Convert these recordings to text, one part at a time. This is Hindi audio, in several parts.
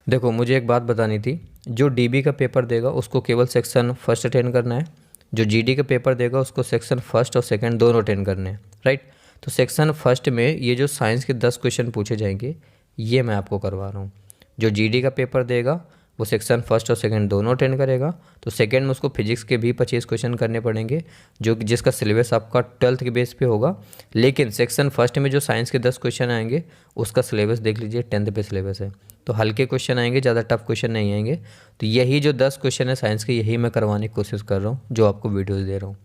देखो मुझे एक बात बतानी थी। जो डीबी का पेपर देगा उसको केवल सेक्शन फर्स्ट अटेंड करना है। जो जीडी का पेपर देगा उसको सेक्शन फर्स्ट और सेकंड दोनों अटेंड करने हैं, राइट। तो सेक्शन फर्स्ट में ये जो साइंस के 10 क्वेश्चन पूछे जाएंगे ये मैं आपको करवा रहा हूँ। जो जीडी का पेपर देगा वो सेक्शन फर्स्ट और सेकंड दोनों अटेंड करेगा। तो सेकंड में उसको फिजिक्स के भी 25 क्वेश्चन करने पड़ेंगे, जो जिसका सिलेबस आपका 12th के बेस पे होगा। लेकिन सेक्शन फर्स्ट में जो साइंस के 10 क्वेश्चन आएंगे उसका सिलेबस देख लीजिए, 10th पे सिलेबस है। तो हल्के क्वेश्चन आएंगे, ज़्यादा टफ क्वेश्चन नहीं आएंगे। तो यही जो 10 क्वेश्चन है साइंस के, यही मैं करवाने की कोशिश कर रहा हूँ, जो आपको वीडियोज़ दे रहा हूँ।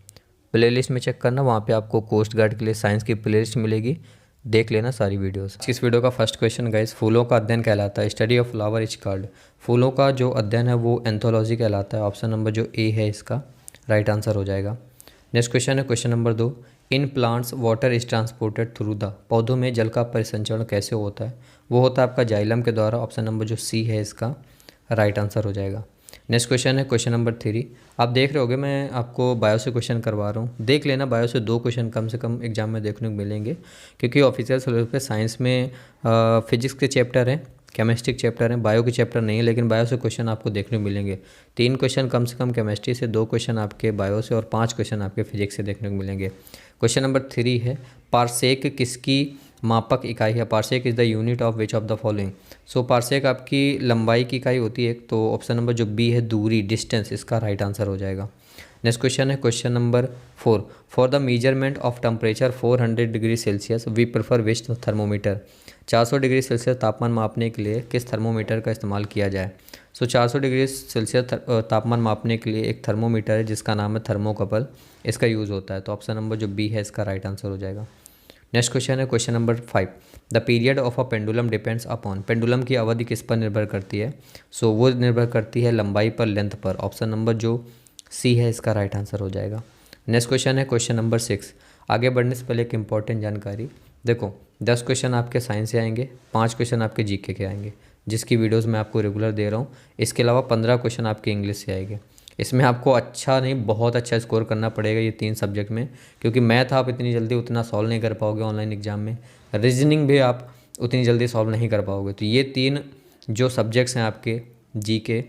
प्लेलिस्ट में चेक करना, वहाँ पे आपको कोस्ट गार्ड के लिए साइंस की प्लेलिस्ट मिलेगी, देख लेना सारी वीडियोस। इस वीडियो का फर्स्ट क्वेश्चन गाइस, फूलों का अध्ययन कहलाता है, study of flower is called. फूलों का जो अध्ययन है वो एंथोलॉजी कहलाता है। ऑप्शन नंबर जो ए है इसका राइट आंसर हो जाएगा। नेक्स्ट क्वेश्चन है question number 2। In plants water is transported through the. पौधों में जल का परिसंचरण कैसे होता है? वो होता है आपका जाइलम के द्वारा। ऑप्शन नंबर जो सी है इसका राइट आंसर हो जाएगा। नेक्स्ट क्वेश्चन है क्वेश्चन नंबर 3। आप देख रहे होगे मैं आपको बायो से क्वेश्चन करवा रहा हूँ, देख लेना। बायो से 2 क्वेश्चन कम से कम एग्जाम में देखने को मिलेंगे, क्योंकि ऑफिशियल सिलेबस पे साइंस में फिजिक्स के चैप्टर हैं, केमिस्ट्री के चैप्टर हैं, बायो के चैप्टर नहीं है। लेकिन बायो से क्वेश्चन आपको देखने को मिलेंगे। 3 क्वेश्चन कम से कम केमिस्ट्री से, 2 क्वेश्चन आपके बायो से और 5 क्वेश्चन आपके फिजिक्स से देखने को मिलेंगे। क्वेश्चन नंबर 3 है पारसेक किसकी मापक इकाई है? Parsec is the unit of which of the following. So parsec आपकी लंबाई की इकाई होती है। तो ऑप्शन नंबर जो बी है दूरी, डिस्टेंस, इसका राइट आंसर हो जाएगा। नेक्स्ट क्वेश्चन है question number 4। For the measurement of temperature 400 degree Celsius we prefer which thermometer. 400 degree Celsius तापमान मापने के लिए किस थर्मोमीटर का इस्तेमाल किया जाए? सो 400 डिग्री सेल्सियस तापमान मापने के लिए एक थर्मोमीटर है जिसका नाम है थर्मोकपल, इसका यूज़ होता है। तो ऑप्शन नंबर जो बी है इसका राइट आंसर हो जाएगा। नेक्स्ट क्वेश्चन है question number 5। The period of a pendulum depends upon. Pendulum की अवधि किस पर निर्भर करती है? सो वो निर्भर करती है लंबाई पर, लेंथ पर। ऑप्शन नंबर जो सी है इसका राइट आंसर हो जाएगा। नेक्स्ट क्वेश्चन है क्वेश्चन नंबर 6। आगे बढ़ने से पहले एक इंपॉर्टेंट जानकारी। देखो 10 क्वेश्चन आपके साइंस से आएंगे, 5 क्वेश्चन आपके जीके के आएंगे, जिसकी वीडियोज़ मैं आपको रेगुलर दे रहा हूँ। इसके अलावा 15 क्वेश्चन आपके इंग्लिश से आएंगे। इसमें आपको अच्छा नहीं, बहुत अच्छा स्कोर करना पड़ेगा ये 3 सब्जेक्ट में, क्योंकि मैथ आप इतनी जल्दी उतना सॉल्व नहीं कर पाओगे ऑनलाइन एग्जाम में। रीजनिंग भी आप उतनी जल्दी सॉल्व नहीं कर पाओगे। तो ये 3 जो सब्जेक्ट्स हैं आपके, जीके,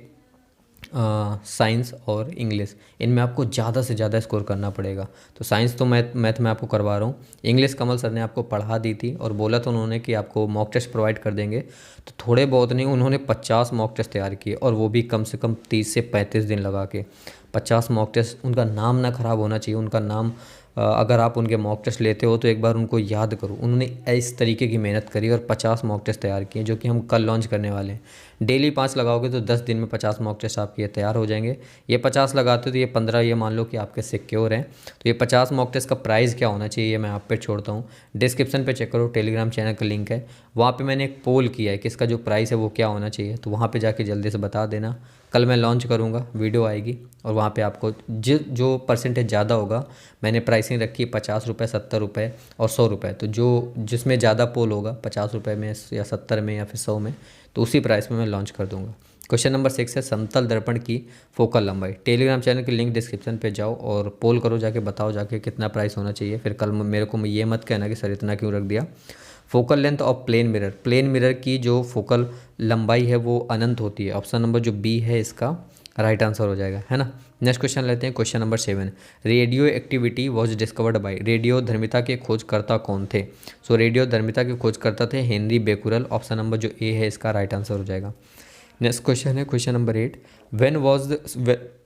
साइंस और इंग्लिश, इनमें आपको ज़्यादा से ज़्यादा स्कोर करना पड़ेगा। तो साइंस तो मैथ में आपको करवा रहा हूँ। इंग्लिश कमल सर ने आपको पढ़ा दी थी और बोला था उन्होंने कि आपको मॉक टेस्ट प्रोवाइड कर देंगे। तो थोड़े बहुत नहीं, उन्होंने 50 मॉक टेस्ट तैयार किए, और वो भी कम से कम 30 से 35 दिन लगा के। 50 मॉक टेस्ट, उनका नाम ना ख़राब होना चाहिए। उनका नाम अगर आप उनके मॉक टेस्ट लेते हो तो एक बार उनको याद करो। उन्होंने इस तरीके की मेहनत करी और 50 मॉक टेस्ट तैयार किए, जो कि हम कल लॉन्च करने वाले हैं। डेली 5 लगाओगे तो 10 दिन में 50 मॉक टेस्ट आपके ये तैयार हो जाएंगे। ये 50 लगाते हो तो ये 15 ये मान लो कि आपके सिक्योर हैं। तो ये 50 मॉक टेस्ट का प्राइस क्या होना चाहिए ये मैं आप पे छोड़ता हूँ। डिस्क्रिप्शन पे चेक करो, टेलीग्राम चैनल का लिंक है, वहाँ पे मैंने एक पोल किया है कि इसका जो प्राइस है वो क्या होना चाहिए। तो वहाँ पे जाके जल्दी से बता देना। कल मैं लॉन्च करूँगा, वीडियो आएगी, और वहाँ पे आपको जो परसेंटेज ज़्यादा होगा, मैंने प्राइसिंग रखी है 50 रुपये, 70 रुपये और 100 रुपये। तो जो जिसमें ज़्यादा पोल होगा 50 रुपये में या 70 में या फिर 100 में, तो उसी प्राइस में मैं लॉन्च कर दूँगा। क्वेश्चन नंबर 6 है समतल दर्पण की फोकल लंबाई। टेलीग्राम चैनल की लिंक डिस्क्रिप्शन पे जाओ और पोल करो, जाके बताओ जाके कितना प्राइस होना चाहिए। फिर कल मेरे को ये मत कहना कि सर इतना क्यों रख दिया। Focal length of plane mirror. Plane mirror की जो फोकल लंबाई है वो अनंत होती है। ऑप्शन नंबर जो बी है इसका राइट आंसर हो जाएगा, है ना। नेक्स्ट क्वेश्चन लेते हैं question number 7। Radioactivity was discovered by. रेडियो धर्मिता के खोजकर्ता कौन थे? सो रेडियो धर्मिता के खोजकर्ता थे हेनरी बेकुरल। ऑप्शन नंबर जो ए है इसका राइट आंसर हो जाएगा। नेक्स्ट क्वेश्चन है question number 8।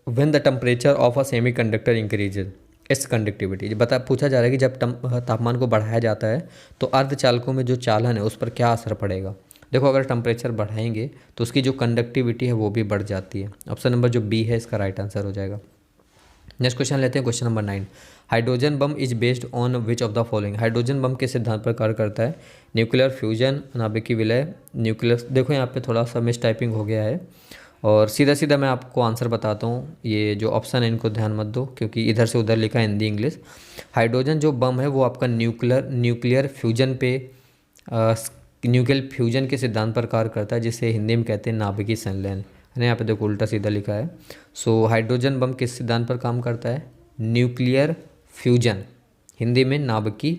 When the temperature of a semi conductor increases it's conductivity. पूछा जा रहा है कि जब तापमान को बढ़ाया जाता है तो अर्धचालकों में जो चालन है उस पर क्या असर पड़ेगा। देखो अगर टेम्परेचर बढ़ाएंगे तो उसकी जो कंडक्टिविटी है वो भी बढ़ जाती है। ऑप्शन नंबर जो बी है इसका राइट आंसर हो जाएगा। नेक्स्ट क्वेश्चन लेते हैं question number 9। Hydrogen bomb is based on which of the following. Hydrogen bomb के सिद्धांत पर कार्य करता है? न्यूक्लियर फ्यूजन, नाभिकीय विलय, न्यूक्लियर। देखो यहाँ पे थोड़ा सा मिस टाइपिंग हो गया है, और सीधा सीधा मैं आपको आंसर बताता हूँ। ये जो ऑप्शन है इनको ध्यान मत दो, क्योंकि इधर से उधर लिखा है हिंदी इंग्लिश। हाइड्रोजन जो बम है वो आपका न्यूक्लियर फ्यूजन पे, न्यूक्लियर फ्यूजन के सिद्धांत पर कार्य करता है, जिसे हिंदी में कहते हैं नाभिकीय संलयन, है ना। यहाँ पे देखो उल्टा सीधा लिखा है। सो हाइड्रोजन बम किस सिद्धांत पर काम करता है? न्यूक्लियर फ्यूजन, हिंदी में नाभिकीय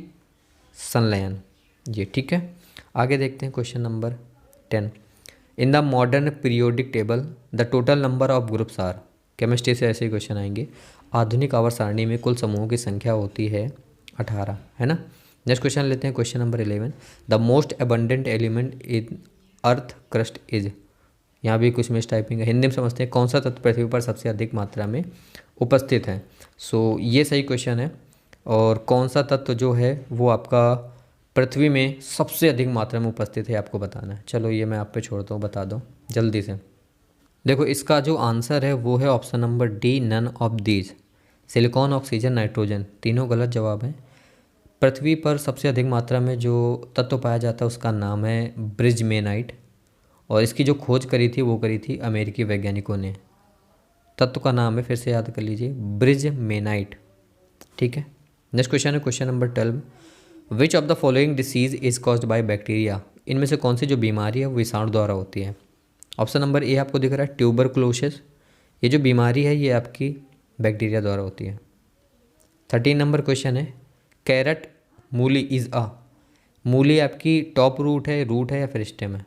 संलयन, ये ठीक है। आगे देखते हैं question number 10। In the modern periodic table the total number of groups are. Chemistry से ऐसे ही क्वेश्चन आएंगे। आधुनिक आवर्त सारणी में कुल समूहों की संख्या होती है 18, है ना। नेक्स्ट क्वेश्चन लेते हैं, question number 11। The most abundant element in earth crust is. यहाँ भी कुछ मिस टाइपिंग है, हिंदी में समझते हैं। कौन सा तत्व पृथ्वी पर सबसे अधिक मात्रा में उपस्थित है। सो ये सही क्वेश्चन है। और कौन सा तत्व जो है वो आपका पृथ्वी में सबसे अधिक मात्रा में उपस्थित है आपको बताना है। चलो ये मैं आप पे छोड़ता हूँ, बता दो जल्दी से। देखो इसका जो आंसर है वो है option number D, none of these. Silicon, oxygen, nitrogen, तीनों गलत जवाब हैं। पृथ्वी पर सबसे अधिक मात्रा में जो तत्व पाया जाता है उसका नाम है ब्रिजमेनाइट, और इसकी जो खोज करी थी वो करी थी अमेरिकी वैज्ञानिकों ने। तत्व का नाम है, फिर से याद कर लीजिए, ब्रिजमेनाइट। ठीक है। नेक्स्ट क्वेश्चन है question number 12। Which of the following disease is caused by bacteria. इनमें से कौन सी जो बीमारी है वो विषाणु द्वारा होती है। ऑप्शन नंबर ए आपको दिख रहा है ट्यूबरकुलोसिस। ये जो बीमारी है ये आपकी बैक्टीरिया द्वारा होती है। 13 नंबर क्वेश्चन है कैरेट मूली इज अ। मूली आपकी टॉप रूट है या फिर स्टेम है।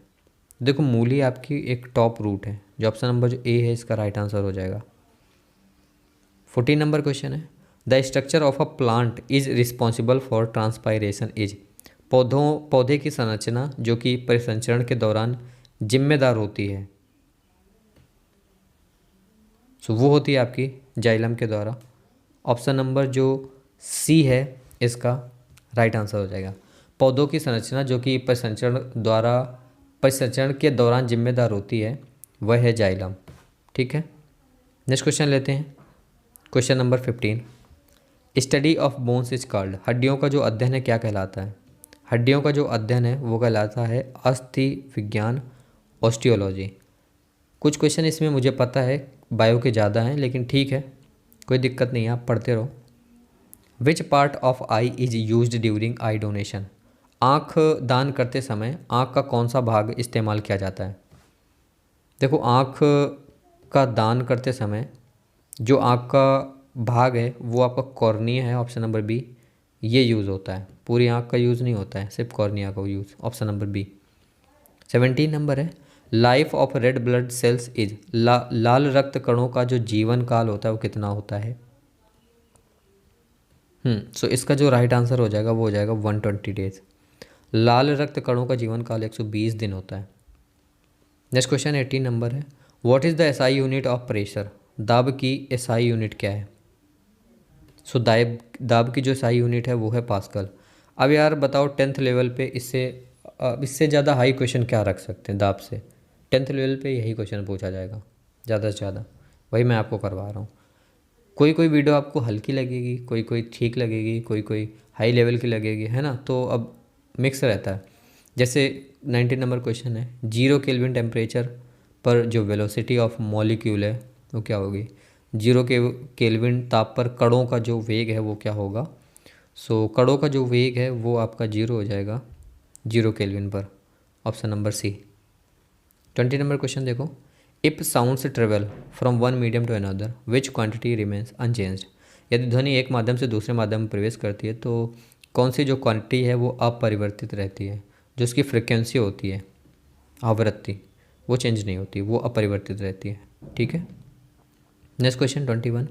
देखो मूली आपकी एक टॉप रूट है, जो ऑप्शन नंबर जो ए है इसका राइट आंसर हो जाएगा। 14 नंबर क्वेश्चन है the structure of a plant is responsible for transpiration is. पौधे की संरचना जो कि परिसंचरण के दौरान जिम्मेदार होती है, सो वो होती है आपकी जाइलम के द्वारा। ऑप्शन नंबर जो सी है इसका राइट आंसर हो जाएगा। पौधों की संरचना जो कि परिसंचरण के दौरान जिम्मेदार होती है वह है जाइलम। ठीक है। नेक्स्ट क्वेश्चन लेते हैं, question number 15। Study of bones is called. हड्डियों का जो अध्ययन है क्या कहलाता है। हड्डियों का जो अध्ययन है वो कहलाता है अस्थि विज्ञान, ऑस्टियोलॉजी। कुछ क्वेश्चन इसमें मुझे पता है बायो के ज़्यादा हैं, लेकिन ठीक है कोई दिक्कत नहीं है, आप पढ़ते रहो। Which part of I is used during I donation. आँख दान करते समय आँख का कौन सा भाग इस्तेमाल किया जाता है। देखो आँख का दान करते समय जो आँख का भाग है वो आपका कॉर्निया है, ऑप्शन नंबर बी, ये यूज़ होता है। पूरी आँख का यूज़ नहीं होता है, सिर्फ कॉर्निया का use, option number B. 17 number है life of red blood cells is. लाल रक्त कणों का जो जीवन काल होता है वो कितना होता है। सो इसका जो राइट आंसर हो जाएगा वो हो जाएगा 120 डेज। लाल रक्त कणों का जीवन काल 120 दिन होता है। नेक्स्ट क्वेश्चन 18 नंबर है what is the SI unit of pressure. दाब की एसआई यूनिट क्या है। सो दाब की जो एसआई यूनिट है वो है पास्कल। अब यार बताओ 10th लेवल पे इससे ज़्यादा हाई क्वेश्चन क्या रख सकते हैं दाब से। 10th लेवल पे यही क्वेश्चन पूछा जाएगा ज़्यादा से ज़्यादा, वही मैं आपको करवा रहा हूँ। कोई कोई वीडियो आपको हल्की लगेगी, कोई कोई ठीक लगेगी, कोई कोई हाई लेवल की लगेगी, है ना। तो अब मिक्स रहता है। जैसे 19 नंबर क्वेश्चन है 0 केल्विन टेम्परेचर पर जो वेलोसिटी ऑफ मॉलिक्यूल है वो क्या होगी। 0 केल्विन ताप पर कणों का जो वेग है वो क्या होगा। सो कणों का जो वेग है वो आपका 0 हो जाएगा 0 केल्विन पर, option number C. 20 number question देखो if sounds travel from one medium to another which quantity remains unchanged. यदि ध्वनि एक माध्यम से दूसरे माध्यम में प्रवेश करती है तो कौन सी जो क्वांटिटी है वो अपरिवर्तित रहती है। जो उसकी फ्रिक्वेंसी होती है, आवृत्ति, वो चेंज नहीं होती, वो अपरिवर्तित रहती है। ठीक है। Next question 21।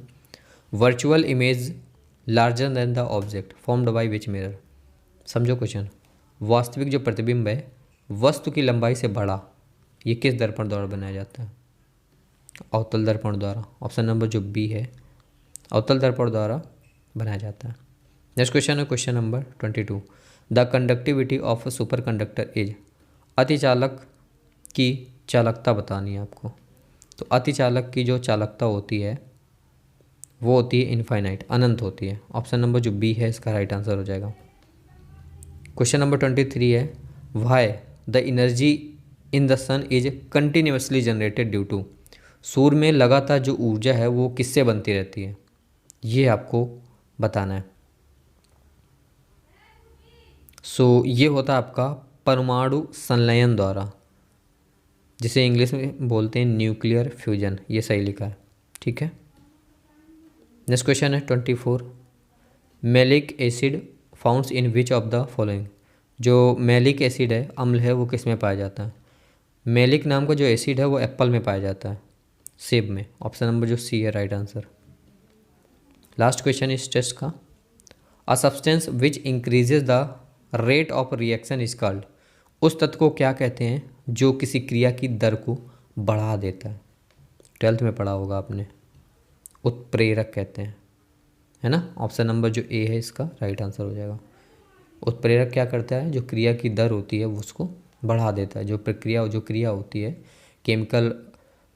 Virtual image larger than the object formed by which mirror. समझो क्वेश्चन। वास्तविक जो प्रतिबिंब है वस्तु की लंबाई से बड़ा, ये किस दर्पण द्वारा बनाया जाता है। अवतल दर्पण द्वारा, ऑप्शन नंबर जो बी है, अवतल दर्पण द्वारा बनाया जाता है। नेक्स्ट क्वेश्चन है question number 22। The conductivity of superconductor is. अतिचालक की चालकता बतानी है आपको। तो अतिचालक की जो चालकता होती है वो होती है इनफाइनाइट, अनंत होती है। ऑप्शन नंबर जो बी है इसका राइट आंसर हो जाएगा। क्वेश्चन नंबर 23 है why the energy in the sun is continuously generated due to. सूर्य में लगातार जो ऊर्जा है वो किससे बनती रहती है, ये आपको बताना है। सो ये होता है आपका परमाणु संलयन द्वारा, जिसे इंग्लिश में बोलते हैं न्यूक्लियर फ्यूजन, ये सही लिखा है। ठीक है। नेक्स्ट क्वेश्चन है 24। Malic acid founts in which of the following. जो मैलिक एसिड है, अम्ल है, वो किस में पाया जाता है। मेलिक नाम का जो एसिड है वो एप्पल में पाया जाता है, सेब में। ऑप्शन नंबर जो सी है राइट आंसर। लास्ट क्वेश्चन इस टेस्ट का, a substance which increases the rate of reaction is called. उस तत्व को क्या कहते हैं जो किसी क्रिया की दर को बढ़ा देता है? 12th में पढ़ा होगा आपने, उत्प्रेरक कहते हैं, है ना। ऑप्शन नंबर जो ए है इसका राइट आंसर हो जाएगा। उत्प्रेरक क्या करता है, जो क्रिया की दर होती है उसको बढ़ा देता है। जो क्रिया होती है, केमिकल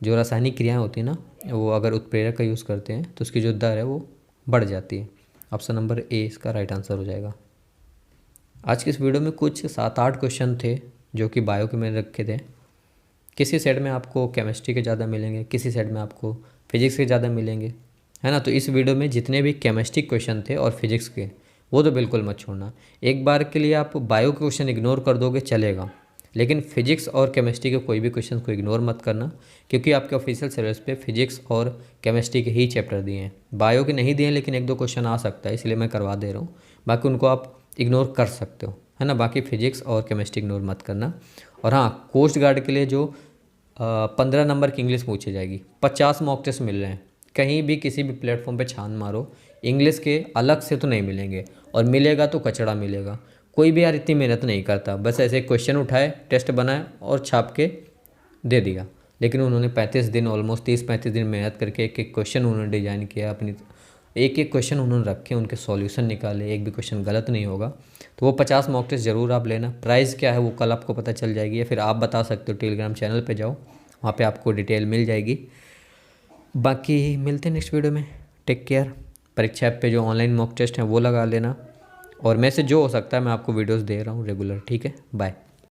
जो रासायनिक क्रियाएं होती हैं ना, वो अगर उत्प्रेरक का यूज़ करते हैं तो उसकी जो दर है वो बढ़ जाती है। ऑप्शन नंबर ए इसका राइट आंसर हो जाएगा। आज की इस वीडियो में कुछ 7-8 क्वेश्चन थे जो कि बायो के मैंने रखे थे। किसी सेट में आपको केमिस्ट्री के ज़्यादा मिलेंगे, किसी सेट में आपको फिजिक्स के ज़्यादा मिलेंगे, है ना। तो इस वीडियो में जितने भी केमिस्ट्री क्वेश्चन थे और फिजिक्स के, वो तो बिल्कुल मत छोड़ना। एक बार के लिए आप बायो के क्वेश्चन इग्नोर कर दोगे चलेगा, लेकिन फिजिक्स और केमिस्ट्री के कोई भी क्वेश्चन को इग्नोर मत करना, क्योंकि आपके ऑफिशियल सिलेबस पे फिजिक्स और केमिस्ट्री के ही चैप्टर दिए हैं। बायो के नहीं दिए हैं, लेकिन 1-2 क्वेश्चन आ सकता है, इसलिए मैं करवा दे रहा हूँ। बाकी उनको आप इग्नोर कर सकते हो, है ना। बाकी फिजिक्स और केमिस्ट्री इग्नोर मत करना। और हाँ, कोस्ट गार्ड के लिए जो 15 नंबर की इंग्लिश पूछी जाएगी, 50 मॉक टेस्ट मिल रहे हैं। कहीं भी किसी भी प्लेटफॉर्म पे छान मारो, इंग्लिश के अलग से तो नहीं मिलेंगे, और मिलेगा तो कचड़ा मिलेगा। कोई भी यार इतनी मेहनत नहीं करता, बस ऐसे क्वेश्चन उठाए, टेस्ट बनाए और छाप के दे दिया। लेकिन उन्होंने 35 दिन, ऑलमोस्ट 30-35 दिन मेहनत करके एक एक क्वेश्चन उन्होंने डिज़ाइन किया अपनी, एक एक क्वेश्चन उन्होंने रखे, उनके सॉल्यूशन निकाले, एक भी क्वेश्चन गलत नहीं होगा। तो वो 50 मॉक टेस्ट ज़रूर आप लेना। प्राइस क्या है वो कल आपको पता चल जाएगी, या फिर आप बता सकते हो, टेलीग्राम चैनल पे जाओ, वहाँ पे आपको डिटेल मिल जाएगी। बाकी मिलते हैं नेक्स्ट वीडियो में। Take care. परीक्षा ऐप पे जो ऑनलाइन मॉक टेस्ट हैं वो लगा लेना, और मैं से जो हो सकता है मैं आपको वीडियोस दे रहा हूँ रेगुलर। ठीक है, बाय।